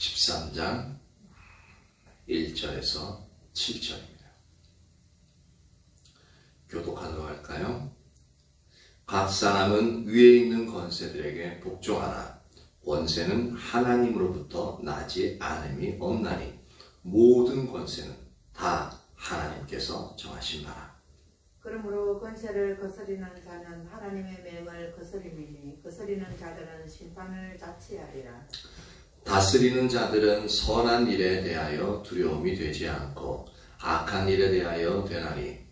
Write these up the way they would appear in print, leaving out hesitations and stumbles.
13장 1절에서 7절입니다. 교독하도록 할까요? 각 사람은 위에 있는 권세들에게 복종하라. 권세는 하나님으로부터 나지 않음이 없나니 모든 권세는 다 하나님께서 정하신 바라. 그러므로 권세를 거스리는 자는 하나님의 명을 거스리니 거스리는 자들은 심판을 자취하리라. 다스리는 자들은 선한 일에 대하여 두려움이 되지 않고 악한 일에 대하여 되나니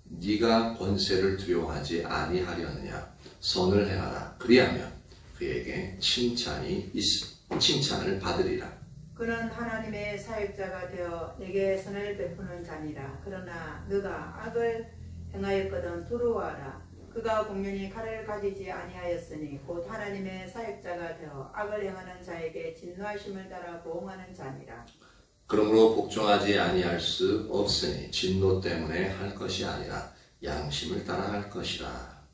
네가 권세를 두려워하지 아니하려느냐. 선을 행하라. 그리하면 그에게 칭찬을 받으리라. 그는 하나님의 사역자가 되어 내게 선을 베푸는 자니라. 그러나 너가 악을 행하였거든 두려워하라. 그가 공연히 칼을 가지지 아니하였으니 곧 하나님의 사역자가 되어 악을 행하는 자에게 진노하심을 따라 보응하는 자니라. 그러므로 복종하지 아니할 수 없으니 진노 때문에 할 것이 아니라 양심을 따라 할 것이라.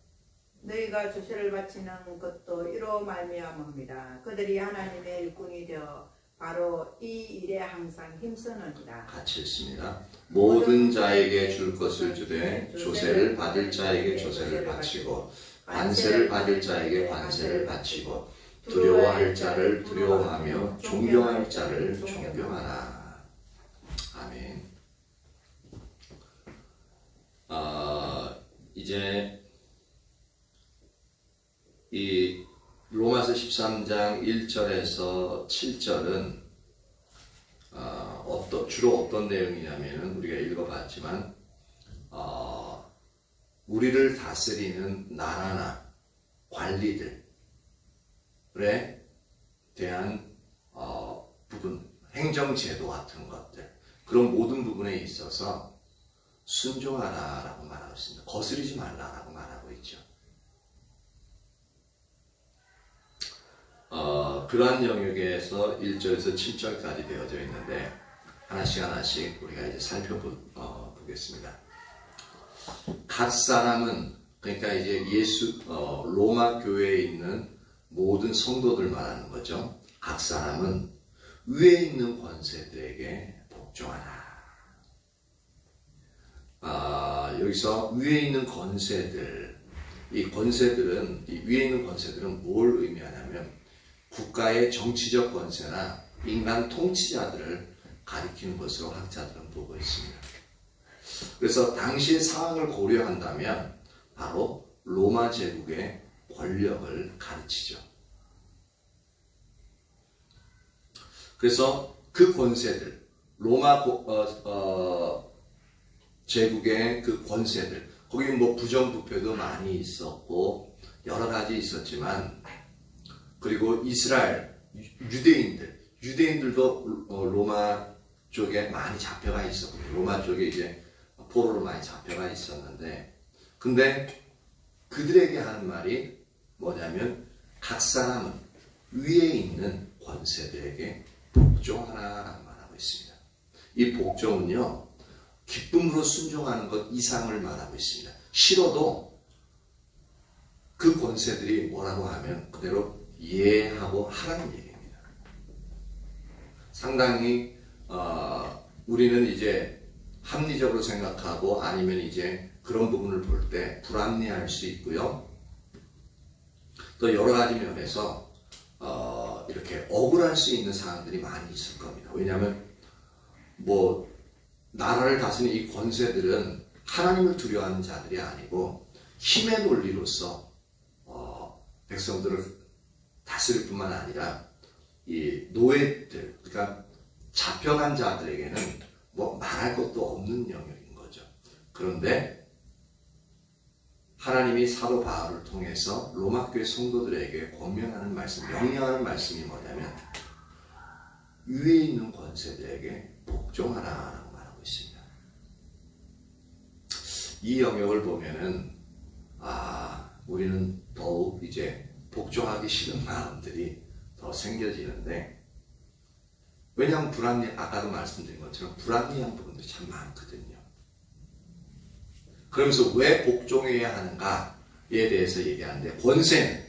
너희가 조세를 바치는 것도 이로 말미암습니다. 그들이 하나님의 일꾼이 되어 바로 이 일에 항상 힘쓰느니라. 같이 읽습니다. 모든 자에게 줄 것을 주되 조세를 받을 자에게 조세를 바치고 관세를 받을 자에게 관세를 바치고 두려워할 자를 두려워하며 존경할 자를 존경하라. 아멘. 이제 이 로마서 13장 1절에서 7절은 주로 어떤 내용이냐면 우리가 읽어봤지만 우리를 다스리는 나라나 관리들에 대한 부분, 행정제도 같은 것들, 그런 모든 부분에 있어서 순종하라 라고 말하고 있습니다. 거스르지 말라 라고 말하고 있죠. 그러한 영역에서 1절에서 7절까지 되어져 있는데 하나씩 우리가 이제 살펴보겠습니다. 각 사람은, 그러니까 이제 로마 교회에 있는 모든 성도들 말하는 거죠. 각 사람은 위에 있는 권세들에게 복종하라. 여기서 위에 있는 권세들, 이 위에 있는 권세들은 뭘 의미하냐면 국가의 정치적 권세나 인간 통치자들을 가리키는 것으로 학자들은 보고 있습니다. 그래서 당시의 상황을 고려한다면 바로 로마 제국의 권력을 가르치죠. 그래서 그 권세들, 로마 제국의 그 권세들, 거기 부정부패도 많이 있었고 여러 가지 있었지만, 그리고 이스라엘 유대인들도 로마 쪽에 많이 잡혀가 있었고, 로마 쪽에 이제 포로로 많이 잡혀가 있었는데, 근데 그들에게 하는 말이 뭐냐면 각 사람은 위에 있는 권세들에게 복종하라라고 말하고 있습니다. 이 복종은요, 기쁨으로 순종하는 것 이상을 말하고 있습니다. 싫어도 그 권세들이 뭐라고 하면 그대로 이해하고 하라는 얘기입니다. 상당히 우리는 이제 합리적으로 생각하고 아니면 이제 그런 부분을 볼 때 불합리할 수 있고요. 또 여러 가지 면에서 이렇게 억울할 수 있는 사람들이 많이 있을 겁니다. 왜냐하면 나라를 다스리는 이 권세들은 하나님을 두려워하는 자들이 아니고 힘의 논리로서 백성들을 다스릴 뿐만 아니라 이 노예들, 그러니까 잡혀간 자들에게는 말할 것도 없는 영역인 거죠. 그런데 하나님이 사도 바울을 통해서 로마 교회 성도들에게 권면하는 말씀, 명령하는 말씀이 뭐냐면 위에 있는 권세들에게 복종하라라고 말하고 있습니다. 이 영역을 보면은 우리는 더욱 이제 복종하기 싫은 마음들이 더 생겨지는데, 왜냐하면 아까도 말씀드린 것처럼 불합리한 부분들이 참 많거든요. 그러면서 왜 복종해야 하는가에 대해서 얘기하는데, 권세는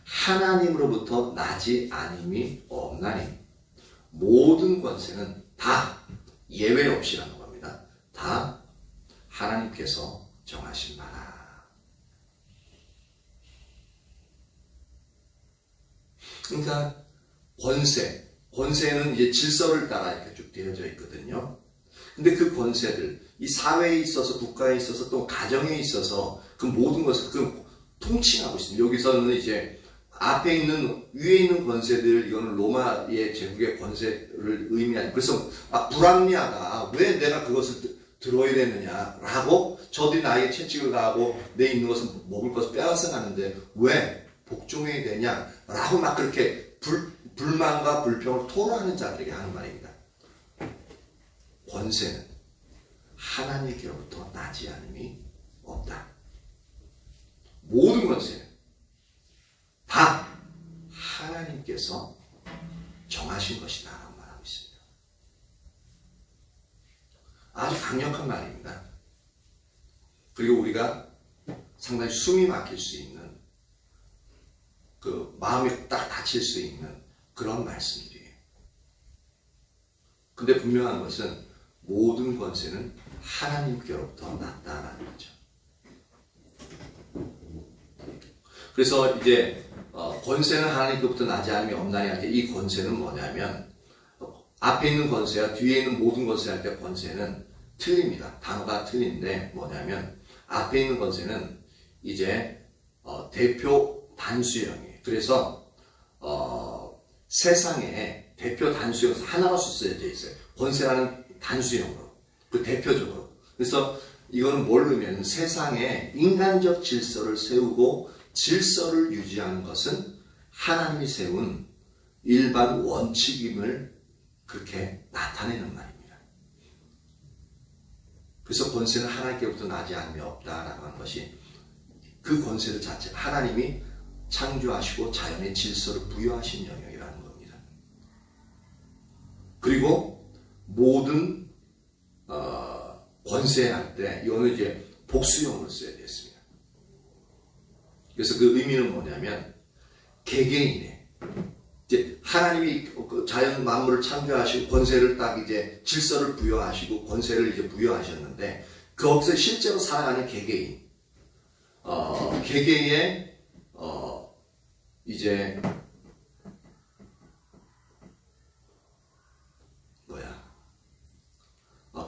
하나님으로부터 나지 아님이 없나니 모든 권세는 다 예외 없이라는 겁니다. 다 하나님께서 정하신 바라. 그러니까 권세는 이제 질서를 따라 이렇게 쭉 되어져 있거든요. 근데 그 권세들, 이 사회에 있어서, 국가에 있어서, 또 가정에 있어서 그 모든 것을 통칭하고 있습니다. 여기서는 이제 앞에 있는, 위에 있는 권세들, 이거는 로마의 제국의 권세를 의미하는, 그래서 불합리하다. 왜 내가 그것을 들어야 되느냐라고 저들이 나에게 채찍을 가하고 내 있는 것을 먹을 것을 빼앗아 가는데 왜 복종해야 되냐라고 막 그렇게 불만과 불평을 토로하는 자들에게 하는 말입니다. 권세는 하나님께로부터 나지 않음이 없다. 모든 권세는 다 하나님께서 정하신 것이다 라고 말하고 있습니다. 아주 강력한 말입니다. 그리고 우리가 상당히 숨이 막힐 수 있는, 그 마음이 딱 닫힐 수 있는 그런 말씀들이에요. 근데 분명한 것은 모든 권세는 하나님께로부터 났다라는 거죠. 그래서 이제 권세는 하나님께로부터 나지 않음이 없나니 할 때 이 권세는 뭐냐면, 앞에 있는 권세와 뒤에 있는 모든 권세 할 때 권세는 틀립니다. 단어가 틀린데 뭐냐면, 앞에 있는 권세는 이제 대표 단수형이에요. 그래서 세상에 대표 단수형에서 하나로 쓰여져 있어요. 권세라는 단수형으로, 그 대표적으로. 그래서 이거는 뭘 의미하냐면, 세상에 인간적 질서를 세우고 질서를 유지하는 것은 하나님이 세운 일반 원칙임을 그렇게 나타내는 말입니다. 그래서 권세는 하나님께로부터 나지 않음이 없다라고 하는 것이, 그 권세를 자체 하나님이 창조하시고 자연의 질서를 부여하신 영역이라는 겁니다. 그리고 모든 권세할 때 이거는 이제 복수형으로 써야 되겠습니다. 그래서 그 의미는 뭐냐면, 개개인의 이제 하나님이 자연 만물을 창조하시고 권세를 딱 이제 질서를 부여하시고 권세를 이제 부여하셨는데, 거기서 실제로 살아가는 개개인, 개개의 이제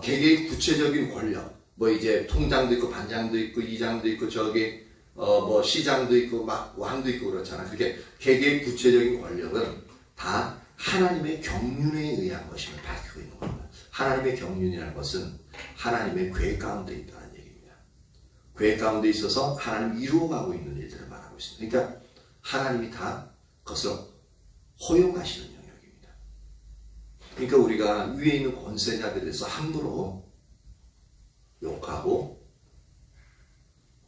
개개의 구체적인 권력, 뭐 이제 통장도 있고 반장도 있고 이장도 있고 저기 뭐 시장도 있고 막 왕도 있고 그렇잖아. 그렇게 개개의 구체적인 권력은 다 하나님의 경륜에 의한 것임을 밝히고 있는 겁니다. 하나님의 경륜이라는 것은 하나님의 계획 가운데 있다는 얘기입니다. 계획 가운데 있어서 하나님이 이루어가고 있는 일들을 말하고 있습니다. 그러니까 하나님이 다 그것을 허용하시는 영역입니다. 그러니까 우리가 위에 있는 권세자들에 대해서 함부로 욕하고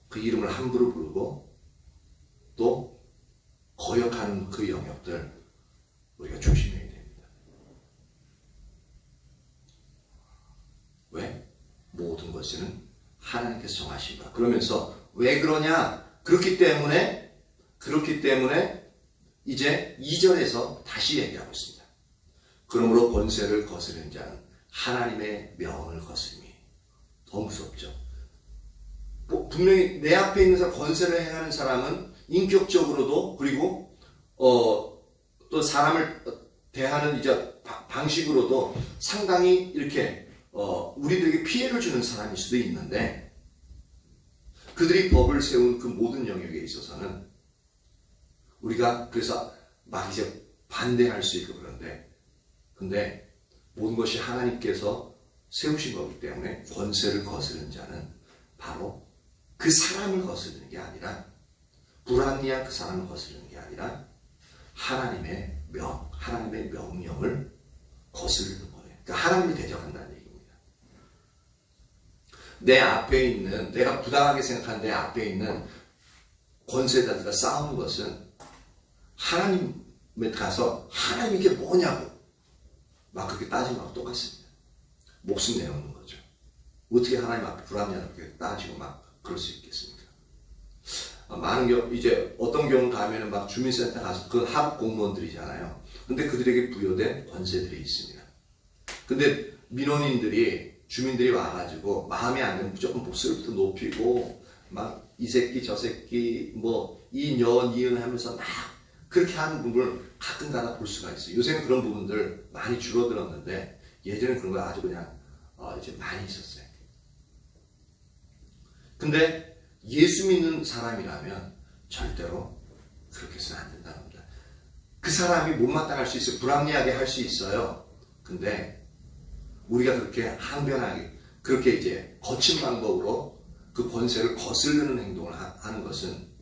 그 이름을 함부로 부르고 또 거역하는 그 영역들 우리가 조심해야 됩니다. 왜? 모든 것은 하나님께서 정하신 바. 그러면서 왜 그러냐? 그렇기 때문에 이제 2절에서 다시 얘기하고 있습니다. 그러므로 권세를 거스르는 자는 하나님의 명을 거스름이. 더 무섭죠. 분명히 내 앞에 있는 사람, 권세를 행하는 사람은 인격적으로도, 그리고 또 사람을 대하는 이제 방식으로도 상당히 이렇게 우리들에게 피해를 주는 사람일 수도 있는데, 그들이 법을 세운 그 모든 영역에 있어서는 우리가 그래서 막 이제 반대할 수 있고 근데 모든 것이 하나님께서 세우신 거기 때문에 권세를 거스르는 자는 바로 그 사람을 거스르는 게 아니라, 불합리한 그 사람을 거스르는 게 아니라 하나님의 명령을 거스르는 거예요. 그러니까 하나님을 대적한다는 얘기입니다. 내 앞에 있는, 내가 부당하게 생각한 내 앞에 있는 권세자들과 싸우는 것은 하나님에 가서 하나님 이게 뭐냐고 막 그렇게 따지는 거하고 똑같습니다. 목숨 내놓는 거죠. 어떻게 하나님 앞에 불합리하다고 그렇게 따지고 막 그럴 수 있겠습니까? 많은 경우, 이제 어떤 경우 가면은 막 주민센터 가서 그 하급 공무원들이잖아요. 근데 그들에게 부여된 권세들이 있습니다. 근데 민원인들이, 주민들이 와가지고 마음에 안 들면 무조건 목소리부터 높이고 막 이 새끼 저 새끼 뭐 이년 이은 하면서 막 그렇게 하는 부분을 가끔가다 볼 수가 있어요. 요새는 그런 부분들 많이 줄어들었는데 예전에 그런 거 아주 그냥 이제 많이 있었어요. 근데 예수 믿는 사람이라면 절대로 그렇게 해서는 안 된다는 겁니다. 그 사람이 못마땅할 수 있어요. 불합리하게 할 수 있어요. 근데 우리가 그렇게 항변하게, 그렇게 이제 거친 방법으로 그 권세를 거스르는 행동을 하는 것은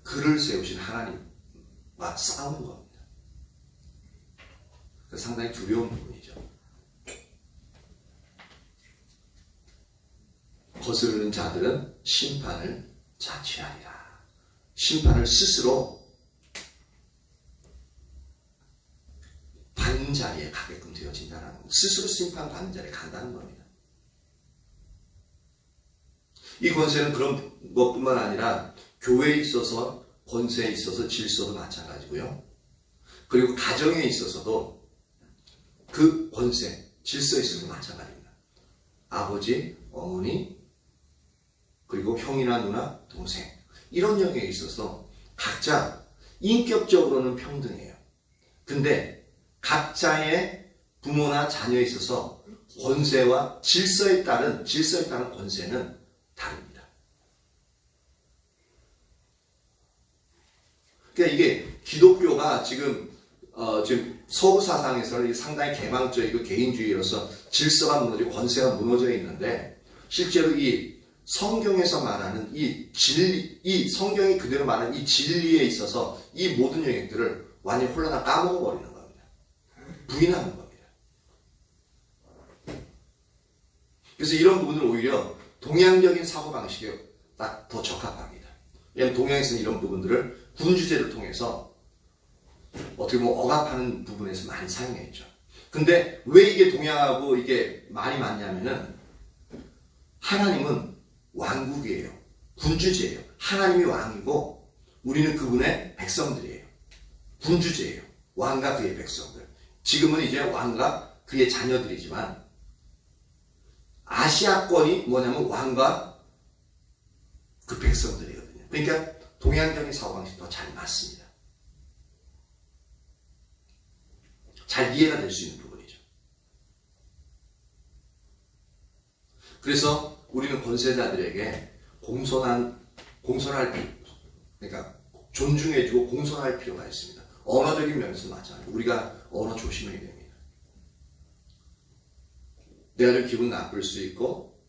그를 세우신 하나님과 싸우는 겁니다. 상당히 두려운 부분이죠. 거스르는 자들은 심판을 자취하리라. 심판을 스스로 받는 자리에 가게끔 되어진다는 겁니다. 스스로 심판받는 자리에 간다는 겁니다. 이 권세는 그런 것뿐만 아니라 교회에 있어서 권세에 있어서 질서도 마찬가지고요. 그리고 가정에 있어서도 그 권세, 질서에 있어서 마찬가지입니다. 아버지, 어머니, 그리고 형이나 누나, 동생, 이런 영역에 있어서 각자 인격적으로는 평등해요. 근데 각자의 부모나 자녀에 있어서 권세와 질서에 따른 권세는 다릅니다. 그러니까 이게 기독교가 지금 서구 사상에서는 상당히 개방적이고 개인주의로서 질서가 무너지고 권세가 무너져 있는데, 실제로 이 성경에서 말하는 이 진리, 이 성경이 그대로 말하는 이 진리에 있어서 이 모든 영역들을 완전히 홀라당 까먹어버리는 겁니다. 부인하는 겁니다. 그래서 이런 부분은 오히려 동양적인 사고방식에 딱 더 적합합니다. 왜냐하면 동양에서는 이런 부분들을 군주제를 통해서 어떻게 보면 억압하는 부분에서 많이 사용했죠. 근데 왜 이게 동양하고 이게 많이 맞냐면은 하나님은 왕국이에요. 군주제예요. 하나님이 왕이고 우리는 그분의 백성들이에요. 군주제예요. 왕과 그의 백성들. 지금은 이제 왕과 그의 자녀들이지만 아시아권이 뭐냐면 왕과 그 백성들이거든요. 그러니까 동양적인 사고방식이 더 잘 맞습니다. 잘 이해가 될 수 있는 부분이죠. 그래서 우리는 권세자들에게 그러니까 존중해주고 공손할 필요가 있습니다. 언어적인 면에서 마찬가지로 우리가 언어 조심해야 됩니다. 내가 좀 기분 나쁠 수 있고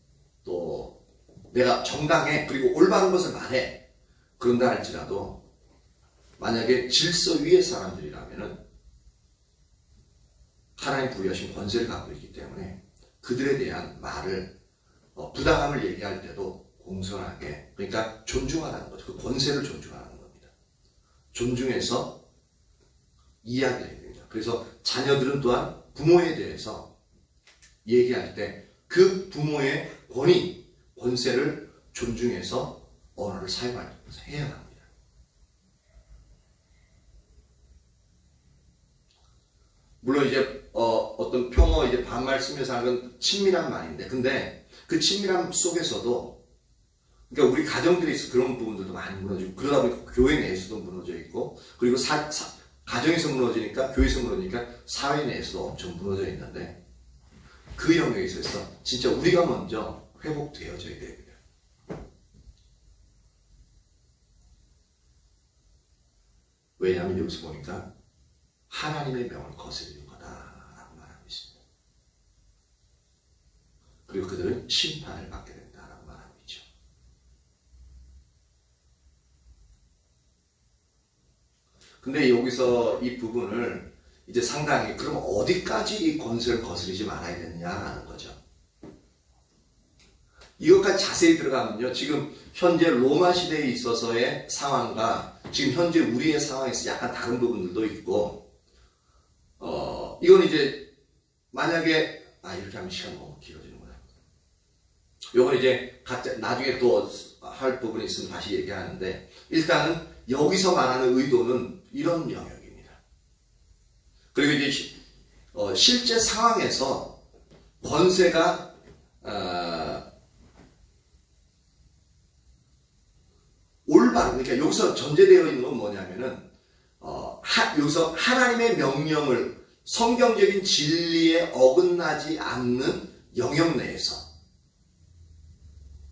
또 내가 정당해 그리고 올바른 것을 말해 그런다 할지라도 만약에 질서 위의 사람들이라면은 하나님 부여하신 권세를 갖고 있기 때문에 그들에 대한 말을 부당함을 얘기할 때도 공손하게, 그러니까 존중하라는 거죠. 그 권세를 존중하라는 겁니다. 존중해서 이야기를 해야 됩니다. 그래서 자녀들은 또한 부모에 대해서 얘기할 때 그 부모의 권세를 존중해서 언어를 사용하면서 해야 합니다. 물론 이제 어떤 평어 이제 반말 쓰면서 하는 건 친밀한 말인데, 근데 그 친밀함 속에서도 그러니까 우리 가정들이 있어 그런 부분들도 많이 무너지고, 그러다 보니까 교회 내에서도 무너져 있고, 그리고 가정에서 무너지니까 교회에서 무너지니까 사회 내에서도 엄청 무너져 있는데, 그 영역에 있어서 진짜 우리가 먼저 회복되어져야 됩니다. 왜냐하면 여기서 보니까 하나님의 명을 거스르는 거다라고 말하고 있습니다. 그리고 그들은 심판을 받게 된다라고 말하고 있죠. 근데 여기서 이 부분을 이제 상당히 그럼 어디까지 이 권세를 거스르지 말아야 되느냐라는 거죠. 이것까지 자세히 들어가면요, 지금 현재 로마 시대에 있어서의 상황과 지금 현재 우리의 상황에서 약간 다른 부분들도 있고, 이건 이제 만약에 이렇게 하면 시간 너무 길어지는구나. 이건 이제 각자 나중에 또 할 부분이 있으면 다시 얘기하는데, 일단은 여기서 말하는 의도는 이런 영역입니다. 그리고 이제 실제 상황에서 권세가 올바른, 그러니까 여기서 전제되어 있는 건 뭐냐면은 여기서 하나님의 명령을 성경적인 진리에 어긋나지 않는 영역 내에서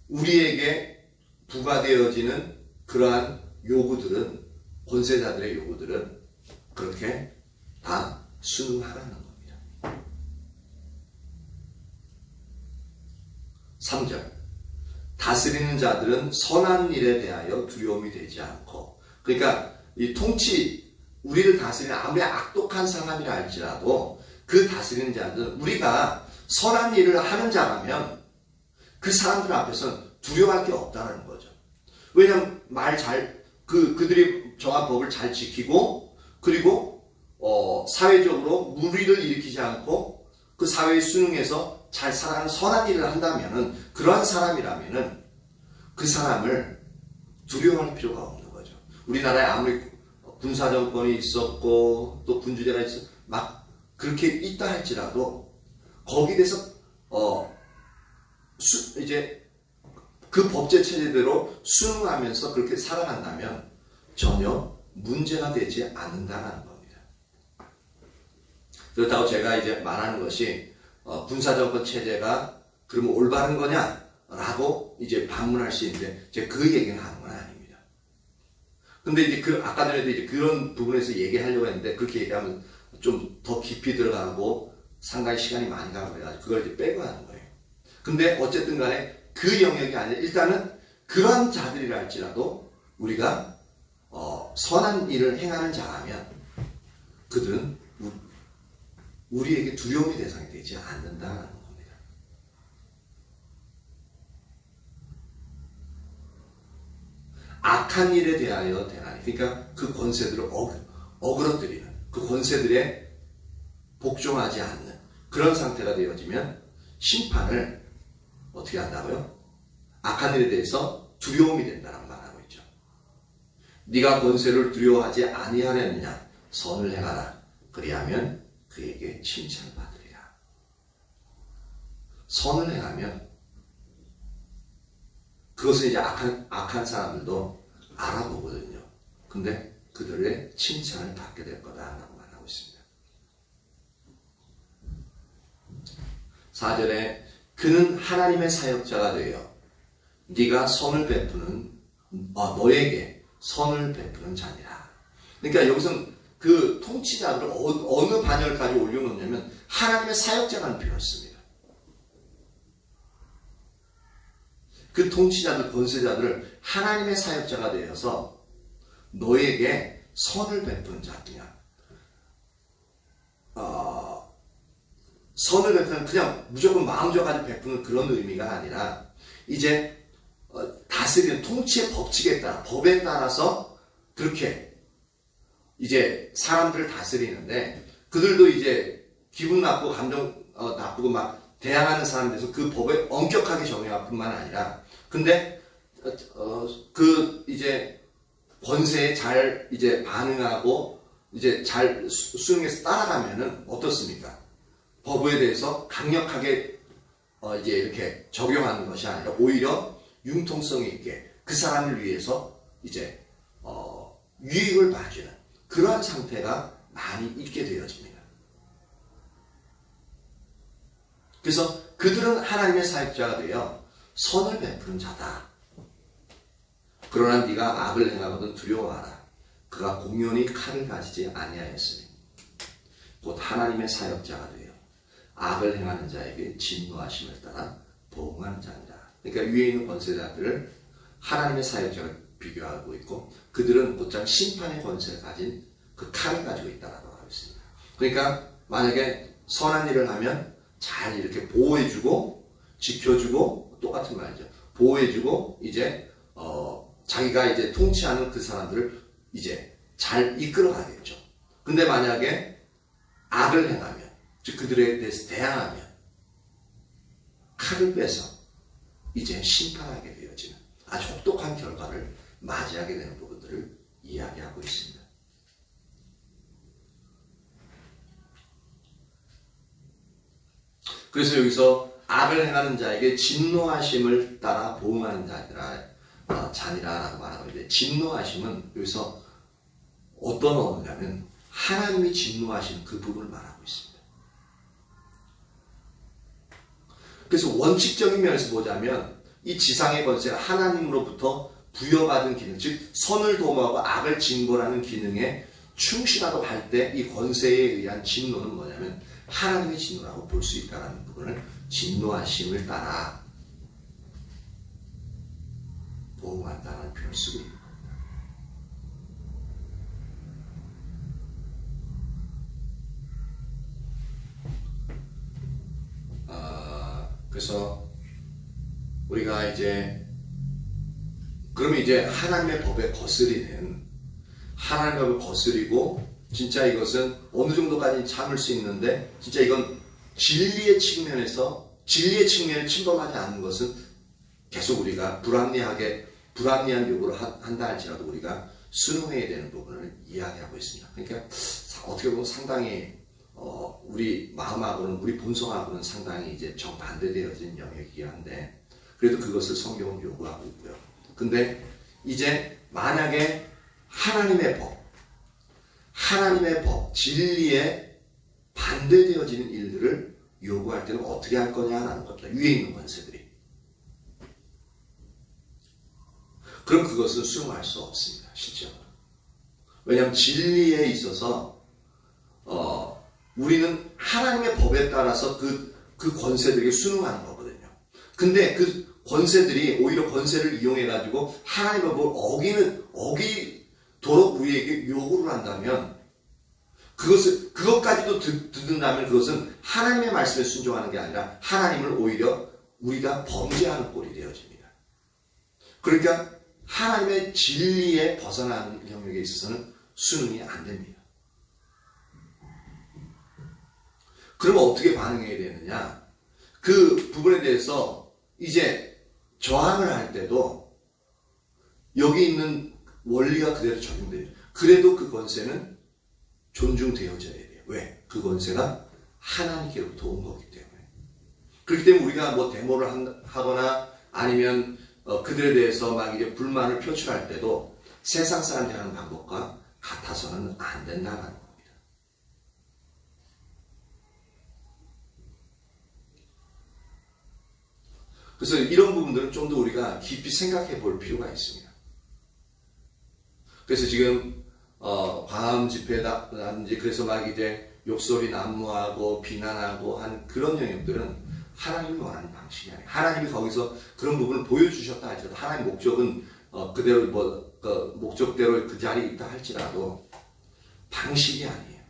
우리에게 부과되어지는 그러한 요구들은, 권세자들의 요구들은 그렇게 다 순응하라는 겁니다. 3절, 다스리는 자들은 선한 일에 대하여 두려움이 되지 않고, 그러니까 이 우리를 다스리는 아무리 악독한 사람이라 할지라도 그 다스리는 자들은 우리가 선한 일을 하는 자라면 그 사람들 앞에서는 두려워할 게 없다는 거죠. 왜냐하면 그들이 정한 법을 잘 지키고, 그리고 사회적으로 무리를 일으키지 않고 그 사회에 순응해서 잘 살아가는 선한 일을 한다면은, 그러한 사람이라면은 그 사람을 두려워할 필요가 없는 거죠. 우리나라에 아무리 군사정권이 있었고 또 군주제가 막 그렇게 있다 할지라도 거기에 대해서 이제 그 법제 체제대로 순응하면서 그렇게 살아간다면 전혀 문제가 되지 않는다는 겁니다. 그렇다고 제가 이제 말하는 것이 군사정권 체제가 그러면 올바른 거냐라고 이제 반문할 수 있는데, 제가 그 얘기는 하는 건 아닙니다. 근데 이제 아까 전에도 이제 그런 부분에서 얘기하려고 했는데, 그렇게 얘기하면 좀 더 깊이 들어가고 상당히 시간이 많이 가고 그래가지고 그걸 이제 빼고 하는 거예요. 근데 어쨌든 간에 그 영역이 아니라 일단은 그런 자들이라 할지라도 우리가 선한 일을 행하는 자라면 그들은 우리에게 두려움의 대상이 되지 않는다는 겁니다. 악한 일에 대하여 대하니, 그러니까 그 권세들을 어그러뜨리는, 그 권세들에 복종하지 않는 그런 상태가 되어지면 심판을 어떻게 한다고요? 악한 일에 대해서 두려움이 된다라고 말하고 있죠. 네가 권세를 두려워하지 아니하려느냐? 선을 행하라. 그리하면 그에게 칭찬을 받으리라. 선을 행하면 그것을 이제 악한 사람들도 알아보거든요. 근데 그들의 칭찬을 받게 될 거다라고 말하고 있습니다. 4절에 그는 하나님의 사역자가 되어 네가 선을 베푸는 너에게 선을 베푸는 자니라. 그러니까 여기서는 그 통치자들을 어느 반열까지 올려놓냐면 하나님의 사역자라는 표현을 씁니다. 그 통치자들, 권세자들을 하나님의 사역자가 되어서 너에게 선을 베푸는 자냐. 선을 베푸는 그냥 무조건 마음적으로 베푸는 그런 의미가 아니라 이제 다스리는 통치의 법칙에 따라, 법에 따라서 그렇게 이제 사람들을 다스리는데, 그들도 이제 기분 나쁘고 감정 나쁘고 막 대항하는 사람들에서 그 법을 엄격하게 적용할 뿐만 아니라, 근데 그 이제 권세에 잘 이제 반응하고 이제 잘 수용해서 따라가면은 어떻습니까? 법에 대해서 강력하게 이제 이렇게 적용하는 것이 아니라 오히려 융통성이 있게 그 사람을 위해서 이제 유익을 봐주는 그러한 상태가 많이 있게 되어집니다. 그래서 그들은 하나님의 사역자가 되어 선을 베푸는 자다. 그러나 네가 악을 행하거든 두려워하라. 그가 공연히 칼을 가지지 아니하였으니 곧 하나님의 사역자가 되어 악을 행하는 자에게 진노하심을 따라 보응하는 자니라. 그러니까 위에 있는 권세자들을 하나님의 사역자가 비교하고 있고, 그들은 곧장 심판의 권세를 가진 그 칼을 가지고 있다고 하고 있습니다. 그러니까 만약에 선한 일을 하면 잘 이렇게 보호해주고 지켜주고, 똑같은 말이죠. 보호해주고 이제 자기가 이제 통치하는 그 사람들을 이제 잘 이끌어가겠죠. 근데 만약에 악을 행하면, 즉 그들에 대해서 대항하면 칼을 빼서 이제 심판하게 되어지는 아주 혹독한 결과를 맞이하게 되는 부분들을 이야기하고 있습니다. 그래서 여기서 악을 행하는 자에게 진노하심을 따라 보응하는 자니라라고 말하고 있는데, 진노하심은 여기서 어떤 언어냐면 하나님이 진노하시는 그 부분을 말하고 있습니다. 그래서 원칙적인 면에서 보자면 이 지상의 권세가 하나님으로부터 부여받은 기능, 즉 선을 도모하고 악을 징벌하는 기능에 충실하도록 할 때 이 권세에 의한 진노는 뭐냐면 하나님의 진노라고 볼 수 있다는 부분을 진노하심을 따라 보응한다는 표현을 쓰고 있는 겁니다. 그래서 우리가 그러면 이제 하나님의 법에 거스리는, 하나님의 법을 거스리고 진짜 이것은 어느 정도까지 참을 수 있는데, 진짜 이건 진리의 측면을 침범하지 않는 것은 계속 우리가 불합리한 요구를 한다 할지라도 우리가 순응해야 되는 부분을 이야기하고 있습니다. 그러니까 어떻게 보면 상당히 우리 마음하고는, 우리 본성하고는 상당히 이제 정반대되어진 영역이긴 한데, 그래도 그것을 성경은 요구하고 있고요. 근데 이제 만약에 하나님의 법, 진리에 반대되어지는 일들을 요구할 때는 어떻게 할 거냐라는 겁니다. 위에 있는 권세들이. 그럼 그것은 수용할 수 없습니다. 실제로. 왜냐하면 진리에 있어서 우리는 하나님의 법에 따라서 그 권세들에게 순응하는 거거든요. 근데 그 권세들이 오히려 권세를 이용해가지고 하나님의 법을 어기도록 우리에게 요구를 한다면, 그것까지도 듣는다면 그것은 하나님의 말씀에 순종하는 게 아니라 하나님을 오히려 우리가 범죄하는 꼴이 되어집니다. 그러니까 하나님의 진리에 벗어나는 영역에 있어서는 순응이 안 됩니다. 그러면 어떻게 반응해야 되느냐? 그 부분에 대해서 이제 저항을 할 때도 여기 있는 원리가 그대로 적용돼요. 그래도 그 권세는 존중되어져야 돼요. 왜? 그 권세가 하나님께로부터 온 거기 때문에. 그렇기 때문에 우리가 뭐 데모를 하거나 아니면 그들에 대해서 막 이제 불만을 표출할 때도 세상 사람들이 하는 방법과 같아서는 안 된다는 겁니다. 그래서 이런 부분들은 좀 더 우리가 깊이 생각해 볼 필요가 있습니다. 그래서 지금 광화문 집회라든지 그래서 막 이제 욕설이 난무하고 비난하고 한 그런 영역들은 하나님이 원하는 방식이 아니에요. 하나님이 거기서 그런 부분을 보여주셨다 할지라도, 하나님 목적은 그대로 목적대로 그 자리에 있다 할지라도 방식이 아니에요.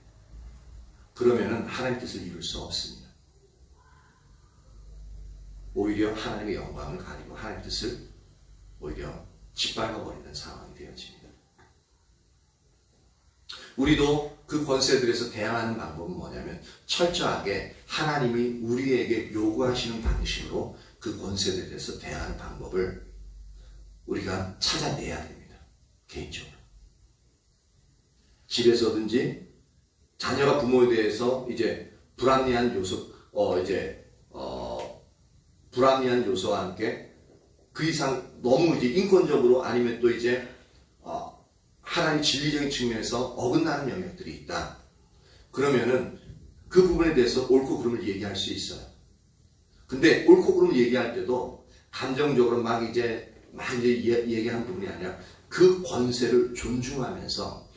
그러면은 하나님 뜻을 이룰 수 없습니다. 오히려 하나님의 영광을 가리고 하나님 뜻을 오히려 짓밟아버리는 상황이 되어집니다. 우리도 그 권세들에서 대항하는 방법은 뭐냐면 철저하게 하나님이 우리에게 요구하시는 방식으로 그 권세들에 대해서 대항하는 방법을 우리가 찾아내야 됩니다. 개인적으로. 집에서든지 자녀가 부모에 대해서 이제 불합리한 요소와 함께 그 이상 너무 이제 인권적으로 아니면 또 이제 하나님 진리적인 측면에서 어긋나는 영역들이 있다. 그러면은 그 부분에 대해서 옳고 그름을 얘기할 수 있어요. 근데 옳고 그름을 얘기할 때도 감정적으로 막 이제 얘기하는 부분이 아니라 그 권세를 존중하면서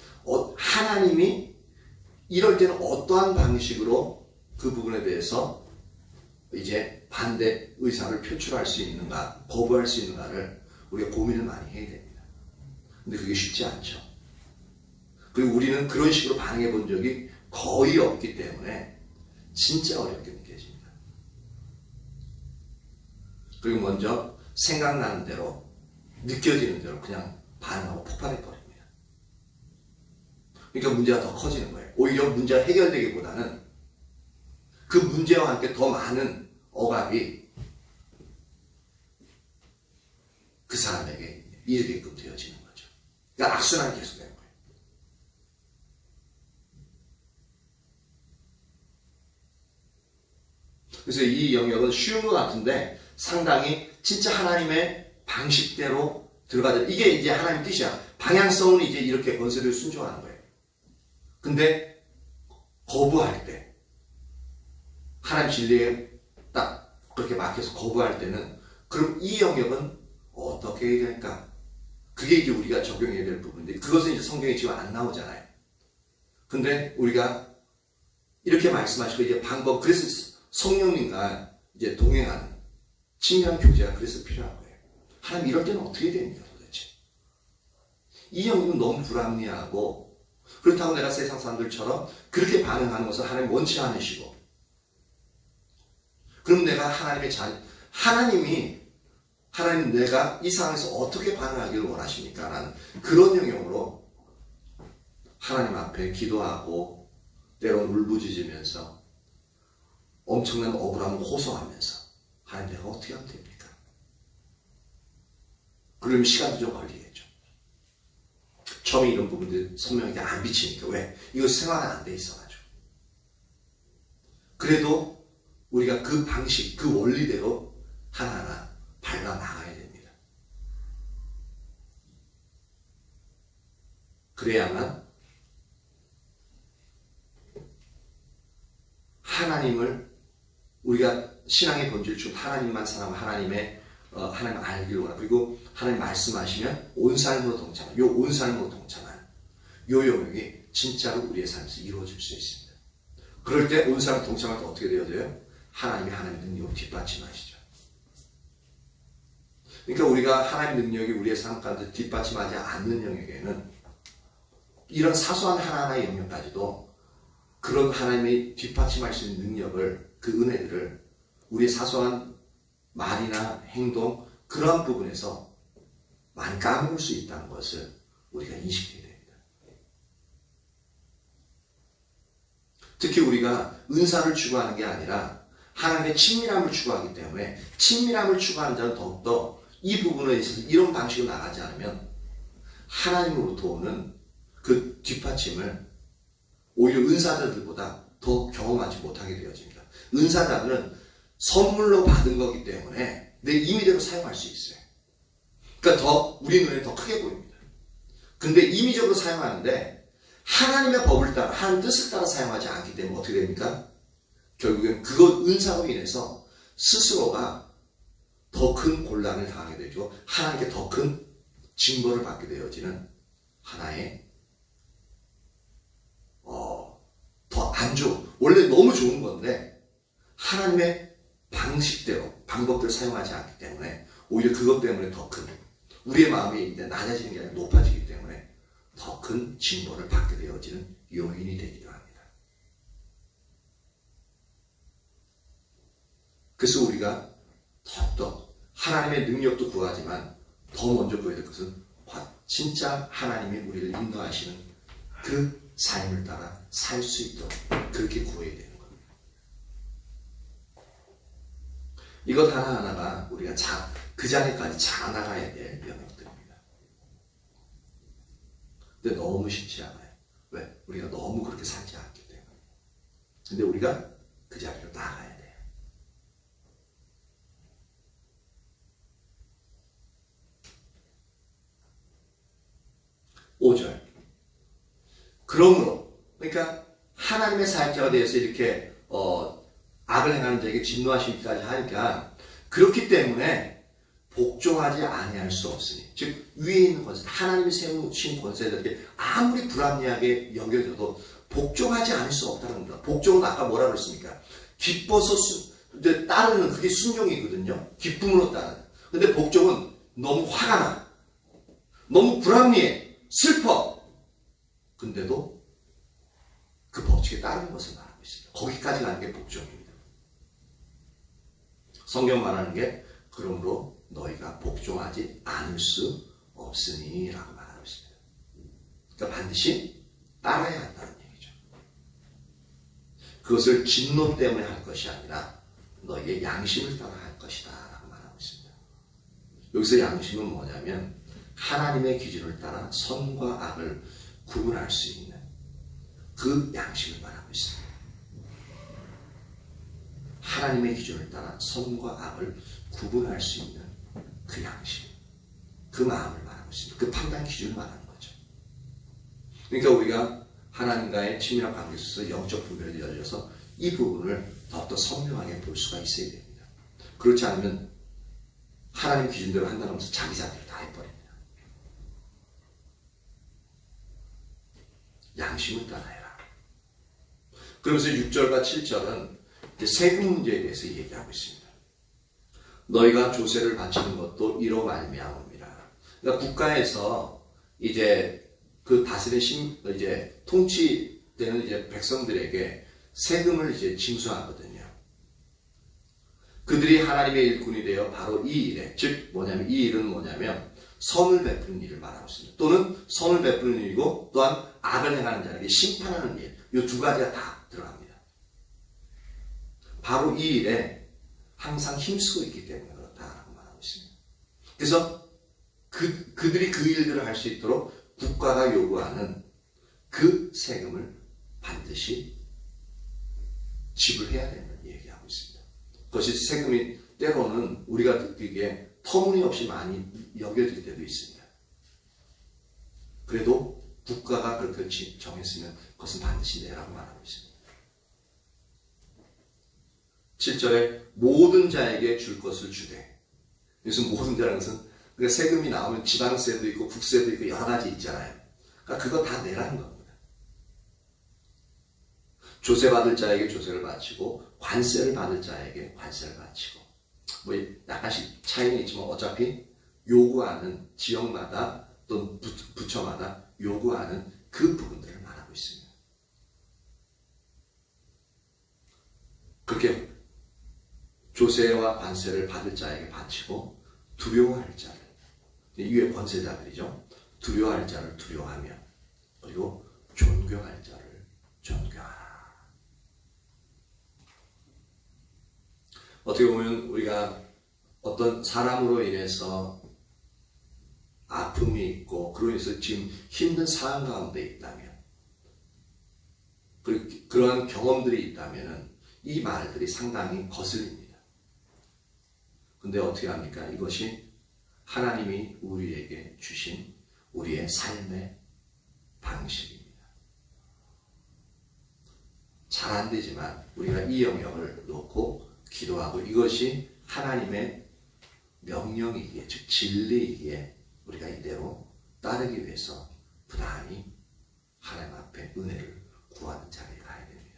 하나님이 이럴 때는 어떠한 방식으로 그 부분에 대해서 이제 반대 의사를 표출할 수 있는가, 거부할 수 있는가를 우리가 고민을 많이 해야 됩니다. 근데 그게 쉽지 않죠. 그리고 우리는 그런 식으로 반응해 본 적이 거의 없기 때문에 진짜 어렵게 느껴집니다. 그리고 먼저 생각나는 대로, 느껴지는 대로 그냥 반응하고 폭발해 버립니다. 그러니까 문제가 더 커지는 거예요. 오히려 문제가 해결되기보다는 그 문제와 함께 더 많은 억압이 그 사람에게 이르게끔 되어지는 거죠. 그러니까 악순환이 계속되는 거예요. 그래서 이 영역은 쉬운 것 같은데 상당히 진짜 하나님의 방식대로 들어가자. 이게 이제 하나님 뜻이야. 방향성은 이제 이렇게 권세를 순종하는 거예요. 근데 거부할 때, 하나님 진리에 딱 그렇게 막혀서 거부할 때는 그럼 이 영역은 어떻게 해야 될까? 그게 이제 우리가 적용해야 될 부분인데 그것은 이제 성경에 지금 안 나오잖아요. 근데 우리가 이렇게 말씀하시고 이제 방법, 그래서 성령님과 이제 동행하는 친밀한 교제가 그래서 필요한 거예요. 하나님 이럴 때는 어떻게 해야 됩니까 도대체? 이 영역은 너무 불합리하고 그렇다고 내가 세상 사람들처럼 그렇게 반응하는 것을 하나님 원치 않으시고 그럼 내가 하나님의 하나님 내가 이 상황에서 어떻게 반응하기를 원하십니까? 라는 그런 영역으로 하나님 앞에 기도하고 때로는 울부짖으면서 엄청난 억울함을 호소하면서 하나님 내가 어떻게 하면 됩니까? 그러면 시간도 좀 걸리겠죠. 처음에 이런 부분들 성령에게 안 비치니까 왜? 이거 생활이 안 돼 있어가지고. 그래도 우리가 그 방식, 그 원리대로 하나하나 밟아 나가야 됩니다. 그래야만 하나님을 우리가 신앙의 본질 중 하나님만 사랑하고 하나님 알기를 원하고 그리고 하나님 말씀하시면 온 삶으로 동참한 요 온 삶으로 동참한 요 영역이 진짜로 우리의 삶에서 이루어질 수 있습니다. 그럴 때 온 삶으로 동참할 때 어떻게 되어야 돼요? 하나님의 능력을 뒷받침하시죠. 그러니까 우리가 하나님 능력이 우리의 삶 가운데 뒷받침하지 않는 영역에는 이런 사소한 하나하나의 영역까지도 그런 하나님이 뒷받침할 수 있는 능력을 그 은혜들을 우리의 사소한 말이나 행동 그러한 부분에서 많이 까먹을 수 있다는 것을 우리가 인식해야 됩니다. 특히 우리가 은사를 추구하는 게 아니라 하나님의 친밀함을 추구하기 때문에 친밀함을 추구하는 자는 더욱더 이 부분에 있어서 이런 방식으로 나가지 않으면 하나님으로부터 오는 그 뒷받침을 오히려 은사자들보다 더 경험하지 못하게 되어집니다. 은사자들은 선물로 받은 거기 때문에 내 임의대로 사용할 수 있어요. 그러니까 더 우리 눈에 더 크게 보입니다. 근데 임의적으로 사용하는데 하나님의 법을 따라 하나님 뜻을 따라 사용하지 않기 때문에 어떻게 됩니까? 결국엔 그것 은사로 인해서 스스로가 더 큰 곤란을 당하게 되죠. 하나님께 더 큰 징벌을 받게 되어지는 하나의 더 안 좋은, 원래 너무 좋은 건데 하나님의 방식대로 방법들을 사용하지 않기 때문에 오히려 그것 때문에 더 큰 우리의 마음이 이제 낮아지는 게 아니라 높아지기 때문에 더 큰 징벌을 받게 되어지는 요인이 되기도 합니다. 그래서 우리가 더욱더 하나님의 능력도 구하지만 더 먼저 구해야 될 것은 진짜 하나님이 우리를 인도하시는 그 삶을 따라 살 수 있도록 그렇게 구해야 되는 겁니다. 이것 하나하나가 우리가 그 자리까지 자라나가야 될 영역들입니다. 근데 너무 쉽지 않아요. 왜? 우리가 너무 그렇게 살지 않기 때문에. 근데 우리가 그 자리로 나가야 돼요. (5절) 그러므로 그러니까 하나님의 사역자가 되어서 이렇게 악을 행하는 자에게 진노하시기까지 하니까 그렇기 때문에 복종하지 아니할 수 없으니 즉 위에 있는 권세 하나님이 세우신 권세들에게 아무리 불합리하게 여겨져도 복종하지 않을 수 없다는 겁니다. 복종은 아까 뭐라 그랬습니까? 기뻐서 따르는 그게 순종이거든요. 기쁨으로 따르는. 근데 복종은 너무 화가 나. 너무 불합리해. 슬퍼. 근데도 그 법칙에 따르는 것을 말하고 있습니다. 거기까지 가는 게 복종입니다. 성경 말하는 게 그러므로 너희가 복종하지 않을 수 없으니 라고 말하고 있습니다. 그러니까 반드시 따라야 한다는 얘기죠. 그것을 진노 때문에 할 것이 아니라 너희의 양심을 따라 할 것이다 라고 말하고 있습니다. 여기서 양심은 뭐냐면 하나님의 기준을 따라 선과 악을 구분할 수 있는 그 양심을 말하고 있습니다. 하나님의 기준을 따라 선과 악을 구분할 수 있는 그 양심, 그 마음을 말하고 있습니다. 그 판단 기준을 말하는 거죠. 그러니까 우리가 하나님과의 친밀한 관계 속에서 영적 분별이 열려서 이 부분을 더욱더 선명하게 볼 수가 있어야 됩니다. 그렇지 않으면 하나님 기준대로 한다고 하면서 자기 자대로 다 해버립니다. 양심을 따라해라. 그러면서 6절과 7절은 세금 문제에 대해서 얘기하고 있습니다. 너희가 조세를 바치는 것도 이로 말미암음이라. 그러니까 국가에서 이제 그 다스린 이제 통치되는 이제 백성들에게 세금을 이제 징수하거든요. 그들이 하나님의 일꾼이 되어 바로 이 일에, 즉 뭐냐면 이 일은 뭐냐면 선을 베푸는 일을 말하고 있습니다. 또는 선을 베푸는 일이고 또한 악을 행하는 자에게 심판하는 일, 이 두 가지가 다 들어갑니다. 바로 이 일에 항상 힘쓰고 있기 때문에 그렇다라고 말하고 있습니다. 그래서 그들이 그 일들을 할 수 있도록 국가가 요구하는 그 세금을 반드시 지불해야 되는 얘기하고 있습니다. 그것이 세금이 때로는 우리가 듣기에 터무니없이 많이 여겨질 때도 있습니다. 그래도 국가가 그렇게 정했으면 그것은 반드시 내라고 말하고 있습니다. 7절에 모든 자에게 줄 것을 주되. 그래서 모든 자라는 것은 그러니까 세금이 나오면 지방세도 있고 국세도 있고 여러 가지 있잖아요. 그러니까 그거 다 내라는 겁니다. 조세 받을 자에게 조세를 바치고 관세를 받을 자에게 관세를 바치고 뭐 약간씩 차이는 있지만 어차피 요구하는 지역마다 또는 부처마다 요구하는 그 부분들을 말하고 있습니다. 그렇게 조세와 관세를 받을 자에게 바치고 두려워할 자를, 이게 권세자들이죠. 두려워할 자를 두려워하며 그리고 존경할 자를 존경하라. 어떻게 보면 우리가 어떤 사람으로 인해서 아픔이 있고 그로 인해서 지금 힘든 상황 가운데 있다면 그러한 경험들이 있다면 이 말들이 상당히 거슬립니다. 근데 어떻게 합니까? 이것이 하나님이 우리에게 주신 우리의 삶의 방식입니다. 잘 안 되지만 우리가 이 영역을 놓고 기도하고 이것이 하나님의 명령이기에, 즉 진리이기에 우리가 이대로 따르기 위해서 부단히 하나님 앞에 은혜를 구하는 자리에 가야 됩니다.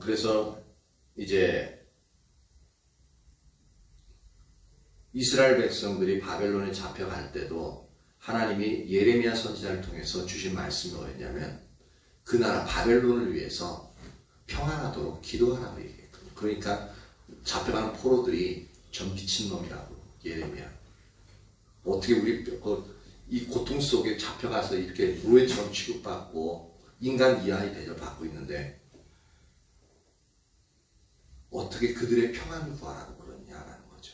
그래서 이제 이스라엘 백성들이 바벨론에 잡혀갈 때도 하나님이 예레미야 선지자를 통해서 주신 말씀이 뭐였냐면 그 나라 바벨론을 위해서 평안하도록 기도하라고 얘기했거든요. 그러니까 잡혀가는 포로들이 전 미친놈이라고 예레미야. 어떻게 우리 이 고통 속에 잡혀가서 이렇게 노예처럼 취급받고 인간 이하의 대접받고 있는데 어떻게 그들의 평안을 구하라고 그러냐라는 거죠.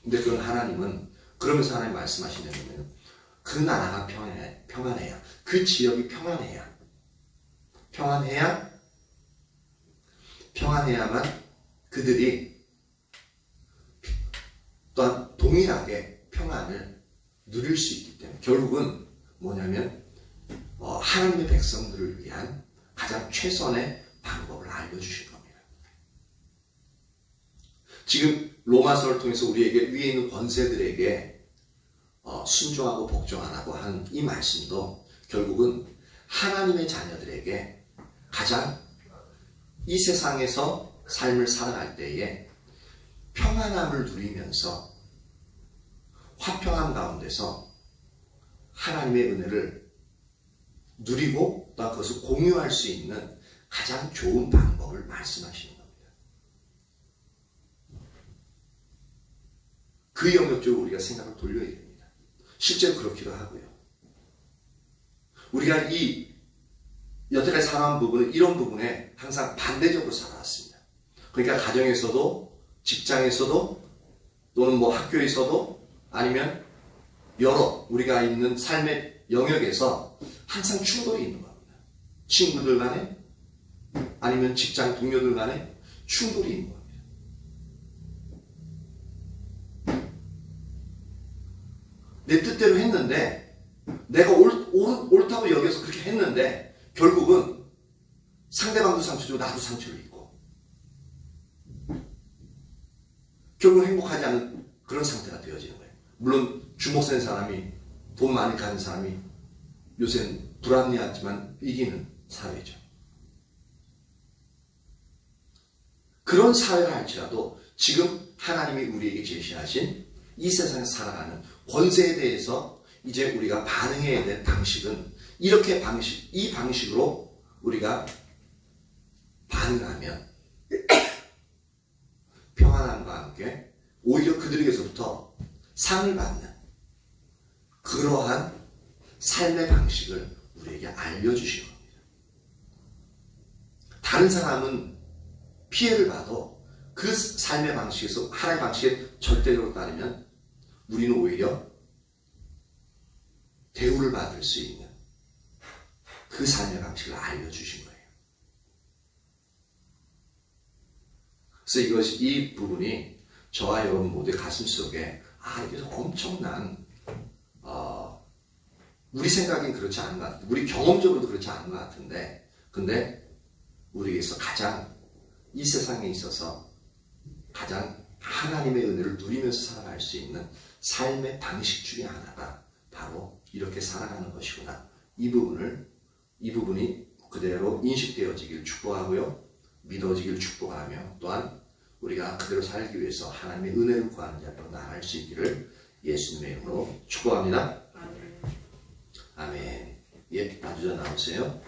근데 그런 하나님은 그러면서 하나님 말씀하시냐면 그 나라가 평안해야 그 지역이 평안해야만 그들이 또한 동일하게 평안을 누릴 수 있기 때문에 결국은 뭐냐면 하나님의 백성들을 위한 가장 최선의 방법을 알려주실 겁니다. 지금 로마서를 통해서 우리에게 위에 있는 권세들에게 순종하고 복종하라고 하는 이 말씀도 결국은 하나님의 자녀들에게 가장 이 세상에서 삶을 살아갈 때에 평안함을 누리면서 화평함 가운데서 하나님의 은혜를 누리고 또 그것을 공유할 수 있는 가장 좋은 방법을 말씀하시는 겁니다. 그 영역 쪽으로 우리가 생각을 돌려야 됩니다. 실제로 그렇기도 하고요. 우리가 이 여태까지 살아온 부분은 이런 부분에 항상 반대적으로 살아왔습니다. 그러니까 가정에서도, 직장에서도, 또는 뭐 학교에서도, 아니면 여러 우리가 있는 삶의 영역에서 항상 충돌이 있는 겁니다. 친구들 간에, 아니면 직장 동료들 간에 충돌이 있는 겁니다. 내 뜻대로 했는데, 내가 옳다고 여겨서 그렇게 했는데, 결국은 상대방도 상처 주고 나도 상처를 입고, 결국 행복하지 않은 그런 상태가 되어지는 거예요. 물론 주목 센 사람이, 돈 많이 가진 사람이 요새는 불합리하지만 이기는 사회죠. 그런 사회를 할지라도 지금 하나님이 우리에게 제시하신 이 세상에서 살아가는 권세에 대해서 이제 우리가 반응해야 될 방식은 이렇게 이 방식으로 우리가 반응하면 평안함과 함께 오히려 그들에게서부터 상을 받는 그러한 삶의 방식을 우리에게 알려주신 겁니다. 다른 사람은 피해를 봐도 그 삶의 방식에서 하나님의 방식에 절대적으로 따르면 우리는 오히려 대우를 받을 수 있는 그 삶의 방식을 알려주신 거예요. 그래서 이 부분이 저와 여러분 모두의 가슴 속에 이게 엄청난 우리 생각엔 그렇지 않은 것 같은데, 우리 경험적으로도 그렇지 않은 것 같은데, 근데 우리에게서 가장 이 세상에 있어서 가장 하나님의 은혜를 누리면서 살아갈 수 있는 삶의 방식 중에 하나가 바로 이렇게 살아가는 것이구나. 이 부분이 그대로 인식되어지길 축복하고요, 믿어지길 축복하며, 또한 우리가 그대로 살기 위해서 하나님의 은혜를 구하는 자로 나아갈 수 있기를 예수님의 이름으로 축복합니다. 아멘. 예, 마주자 나오세요.